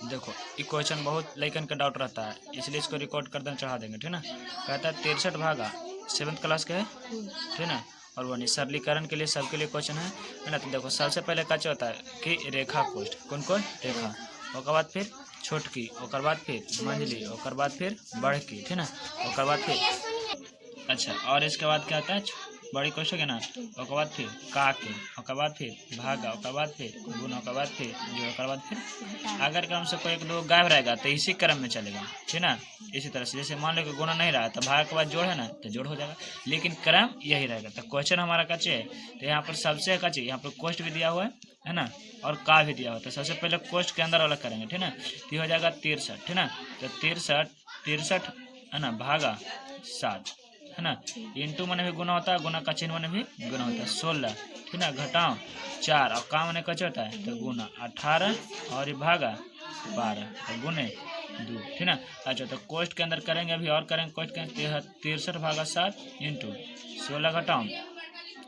देखो ये क्वेश्चन बहुत लइकन का डाउट रहता है, इसलिए इसको रिकॉर्ड कर देना चढ़ा देंगे, ठीक ना। कहता है 63 भागा 7th क्लास के है, ठीक ना। और वो नहीं सरलीकरण के लिए सबके लिए क्वेश्चन है ना। तो देखो सबसे पहले क्या होता है कि रेखा कोष्ठ, कौन कौन रेखा, उसके बाद फिर छोटकी, उसके बाद फिर मंझली, उसके बाद फिर बड़की, ठीक ना। उसके बाद फिर अच्छा, और इसके बाद क्या होता है बड़ी कोष्ठ है ना, उसके बाद फिर काके, उसके बाद फिर भागा, उसके बाद फिर गुना, उसके बाद फिर जो, उसके बाद फिर अगर क्रम से कोई एक दो गायब रहेगा तो इसी क्रम में चलेगा, ठीक ना। इसी तरह से जैसे मान लो कि गुना नहीं रहा तो भाग के बाद जोड़ है ना, तो जोड़ हो जाएगा, लेकिन क्रम यही रहेगा। तो क्वेश्चन हमारा कच्चे है, तो यहाँ पर सबसे कच्चे, यहाँ पर कोष्ठ भी दिया हुआ है ना, और का भी दिया हुआ है। तो सबसे पहले कोष्ठ के अंदर वाला करेंगे, ठीक ना। तो हो जाएगा 63, ठीक ना। तो 63 है ना भागा 7, है ना। इंटू मने भी गुना होता है, गुना का चिन्ह मने भी गुना होता है 16, ठीक ना। घटाओ 4 और का मने कच होता है तो गुना 18 और ये भागा 12 और गुने 2, ठीक ना। अच्छा, तो कोष्ठ के अंदर करेंगे अभी और करेंगे कोष्ठ के 63 भागा 7 इंटू 16 घटाओ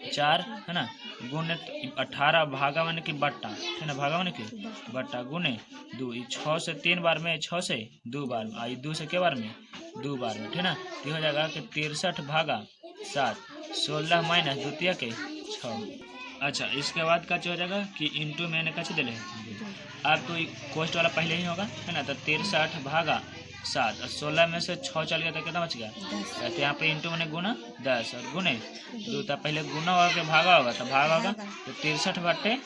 4, है ना, गुने 18 भागा मैंने की बट्टा, ठीक ना, भागा मैंने की बट्टा गुने 2, 6 से 3 बार में, 6 से 2 बार में, आई 2 से के बार में 2 बार में, ठीक ना। तो हो जाएगा कि 63 भागा 7, 16 माइनस द्वितीय के 6। अच्छा, इसके बाद का हो जाएगा कि इंटू मैंने कच दिले अब तो कोष्ठ वाला पहले ही होगा, है ना। तो 63 भागा 7 और 16 में से 6 चल गया तो कितना बच गया, तो यहाँ पे इंटू मैंने गुना 10 और गुने 2, तो पहले गुना होगा के भागा होगा, तो भागा होगा तो 63 बट्टे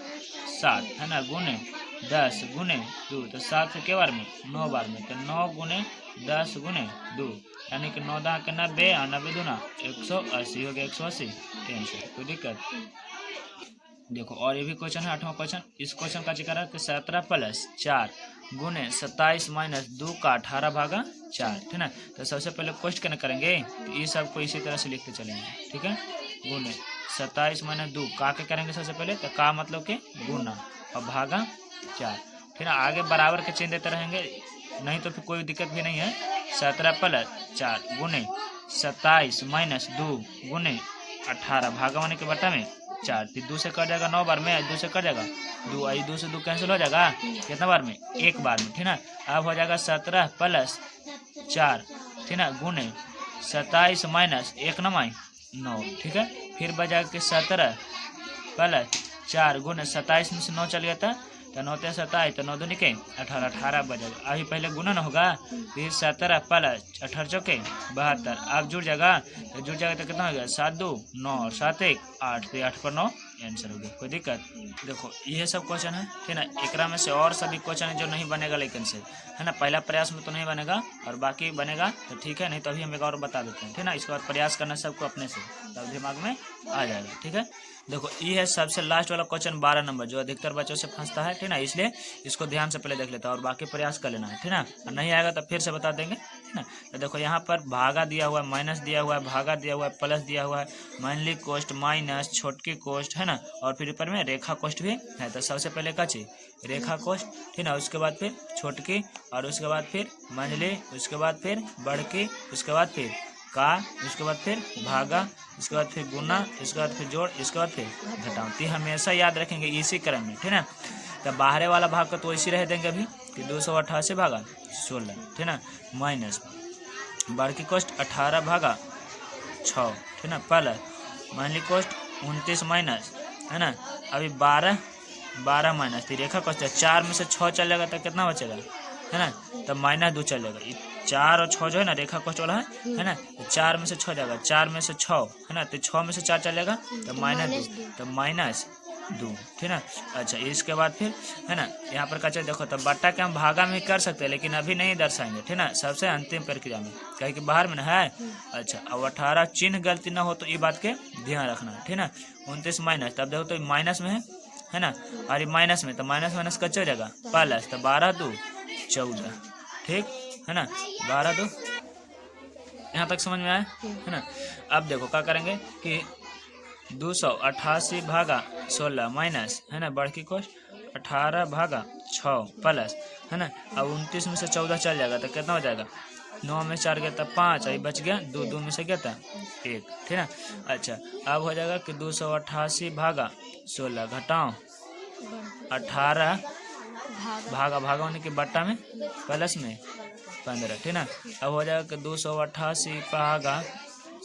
7, है ना, गुने 10 गुने 2, तो 7 से के बार में 9 बार में, तो 9 गुने 10 गुने 2, यानी कि 9 10 के 90 और 90 दूना 180 हो गया, 180 टेंशन, कोई दिक्कत। देखो और ये भी क्वेश्चन है 8वां क्वेश्चन। इस क्वेश्चन का जिक्र है कि 17 प्लस 4 गुने 27 माइनस 2 का 18 भागा 4, ठीक है। तो सबसे पहले कोष्ठ क्या करेंगे, तो ये सबको इसी तरह से लिखते चलेंगे, ठीक है। गुने 27 माइनस 2 का के करेंगे सबसे पहले, तो का मतलब के गुना और भागा 4, ठीक है। आगे बराबर के चिन्ह देते रहेंगे, नहीं तो फिर कोई दिक्कत भी नहीं है। 17 प्लस 4 गुने 27 माइनस 2 गुने 18 भागा होने के बट्टा में 4, 2 से कट जाएगा 9 बार में, 2 से कट जाएगा 2, आई 2 से 2 कैंसिल हो जाएगा कितना बार में, 1 बार में, ठीक ना। अब हो जाएगा 17 प्लस 4, ठीक ना, गुने 27 माइनस 1 नमाई 9, ठीक है। फिर बजाएगा कि 17 प्लस 4 गुने 27 में से 9 चल गया था, तो 9 ते 27, तो 9 दूनी के 18, 18 बजेगा। अभी पहले गुणन होगा, फिर 17 प्लस 18 चौके 72, अब जुड़ जाएगा, तो जुड़ जाएगा तो कितना हो गया 7 2 9 और 7 1 8, तो 8 पर 9 आंसर हो गया, कोई दिक्कत। देखो ये सब क्वेश्चन है, ठीक ना। एकरा में से और सभी क्वेश्चन है जो नहीं बनेगा लेकिन से, है ना, पहला प्रयास में तो नहीं बनेगा और बाकी बनेगा तो ठीक है, नहीं तो अभी हम एक और बता देते हैं, ठीक ना। इसके बाद प्रयास करना सबको अपने से, तब दिमाग में आ जाएगा, ठीक है। देखो ये है सबसे लास्ट वाला क्वेश्चन 12 नंबर, जो अधिकतर बच्चों से फंसता है, ठीक ना, इसलिए इसको ध्यान से पहले देख लेता है और बाकी प्रयास कर लेना है, ठीक ना। और नहीं आएगा तो फिर से बता देंगे, ठीक ना। तो देखो यहाँ पर भागा दिया हुआ है, माइनस दिया हुआ है, भागा दिया हुआ है, प्लस दिया हुआ है, मंझली कोष्ठ माइनस छोटकी कोष्ठ, है ना, और फिर ऊपर में रेखा कोष्ठ भी है। तो सबसे पहले क्या चाहिए रेखा कोष्ठ, ठीक ना, उसके बाद फिर छोटकी, और उसके बाद फिर मंझली, उसके बाद फिर बड़की, उसके बाद फिर का, उसके बाद फिर भागा, इसके बाद फिर गुना, इसके बाद फिर जोड़, इसके बाद फिर घटाओ। तो हमेशा याद रखेंगे इसी क्रम में, ठीक ना। तो बाहरे वाला भाग का तो इसी रह देंगे अभी कि 288 भागा 16, ठीक ना, माइनस बड़की कोष्ठ 18 भागा 6, ठीक ना, प्लस मंझली कोष्ठ 29 माइनस, है ना, अभी 12 माइनस, तो रेखा कोष्ठ 4 में से 6 चलेगा तो कितना बचेगा, है ना, तो -2 चलेगा। 4 और 6 जो है ना रेखा कोष्ठ वाला है ना, तो 4 में से 6 जाएगा, 4 में से 6, है ना, तो 6 में से 4 चलेगा तो -2, तो -2, ठीक ना। अच्छा, इसके बाद फिर है ना यहाँ पर कच्चा देखो, तो बट्टा के हम भागा में कर सकते हैं लेकिन अभी नहीं दर्शाएंगे, ठीक ना, सबसे अंतिम प्रक्रिया में, कहे कि बाहर में ना है। अच्छा, अब 18 चिन्ह गलती ना हो तो ये बात के ध्यान रखना, ठीक ना। 29 माइनस, तब देखो तो माइनस में है ना, और ये माइनस में, तो माइनस माइनस कच्चा हो जाएगा प्लस, तो 12 2 14, ठीक है ना, 12 2, यहाँ तक समझ में आया, है ना। अब देखो क्या करेंगे कि 288 भागा 16 माइनस, है ना, बड़की कोष्ठ 18 भागा 6 प्लस, है ना, अब 29 में से 14 चल जाएगा तो कितना हो जाएगा, 9 में 4 गया था 5, अभी बच गया 2, 2 में से गया था 1, ठीक है। अच्छा, अब हो जाएगा कि 288 भागा 16 घटाओ 18 भागा भागा होने के बट्टा में प्लस में 15, ठीक ना। अब हो जाएगा कि 288 भागा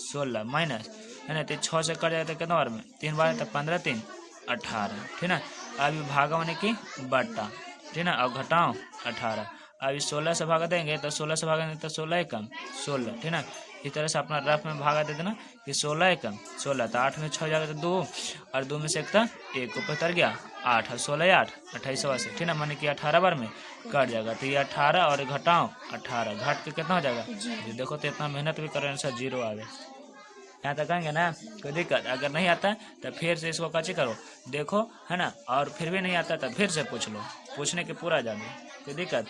16 माइनस, है ना, तो 6 से कट जाएगा तो कितना बार में 3 बार, तो 15 3 18, ठीक ना। अभी भागा होने की बट्टा, ठीक ना, और घटाओ 18। अभी 16 से भागा देंगे तो 16 से भागेंगे तो 16 कम 16, ठीक ना। इस तरह से अपना रफ में भागा दे देना कि 16 कम 16, तो 8 में 6 जाएगा तो 2, और 2 में से एक था 1 ऊपर उतर गया 8, और 16 8 28 से, ठीक ना, माने कि 18 बार में कट जाएगा। तो ये 18 और घटाओ 18, घट के कितना हो जाएगा जी। देखो तो इतना मेहनत भी करें सर 0 आवे। यहाँ तक कहेंगे ना, कोई दिक्कत अगर नहीं आता तो फिर से इसको कैसे करो देखो, है ना, और फिर भी नहीं आता तो फिर से पूछ लो, पूछने के पूरा जानो, कोई दिक्कत।